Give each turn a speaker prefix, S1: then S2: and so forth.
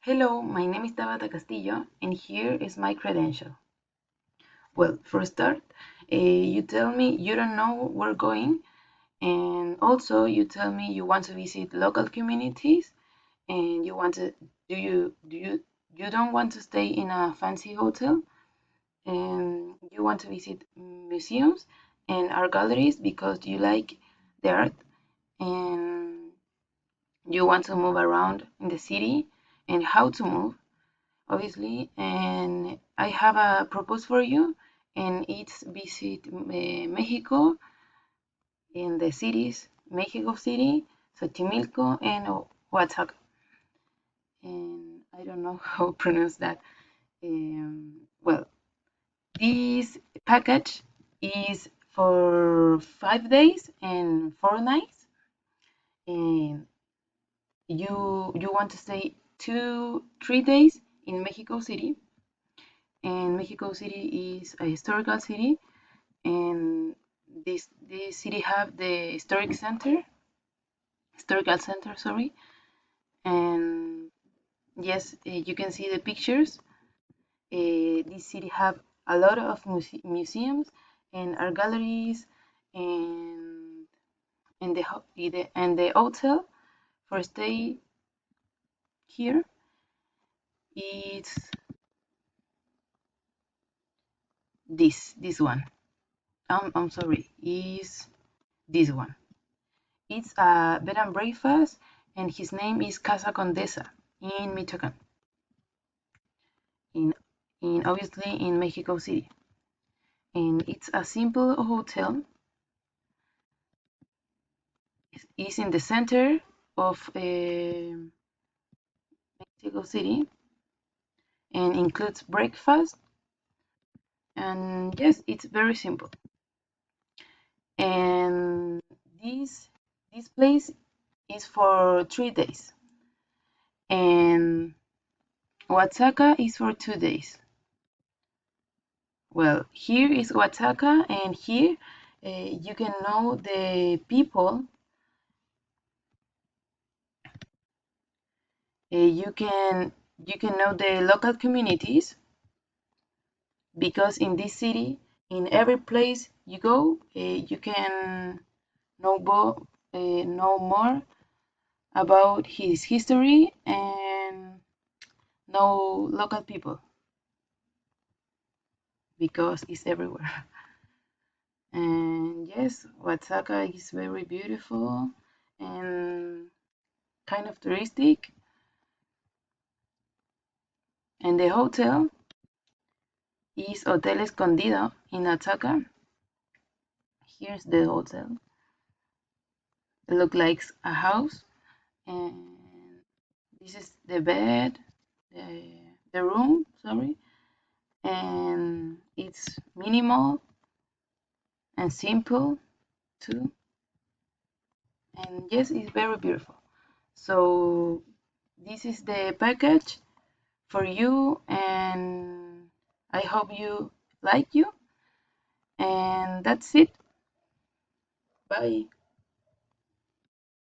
S1: Hello, my name is Tabata Castillo, and here is my credential. Well, for a start, you tell me you don't know where going, and also you tell me you want to visit local communities, and you want to you don't want to stay in a fancy hotel, and you want to visit museums and art galleries because you like the art, and you want to move around in the city and how to move obviously, and I have a proposal for you, and it's visit Mexico in the cities, Mexico City, Xochimilco, and Oaxaca. And I don't know how to pronounce that. Well, this package is for 5 days and 4 nights, and you want to stay 3 days in Mexico City, and Mexico City is a historical city, and this city have the historical center, sorry, and yes, you can see the pictures. This city have a lot of museums and art galleries, and the hotel for stay here, it's this one. I'm sorry, is this one. It's a bed and breakfast, and his name is Casa Condesa in Michoacan, in obviously in Mexico City. And it's a simple hotel. It's in the center of Mexico City, and includes breakfast. And yes, it's very simple. And this place is for 3 days, and Oaxaca is for 2 days. Well, here is Oaxaca, and here you can know the people. You can know the local communities, because in this city, in every place you go, you can know more about his history and know local people because it's everywhere. And yes, Oaxaca is very beautiful and kind of touristic. And the hotel is Hotel Escondido in Oaxaca. Here's the hotel. It looks like a house, and this is the bed, the room, sorry, and it's minimal and simple too. And yes, it's very beautiful. So this is the package for you, and I hope you like you. And that's it. Bye.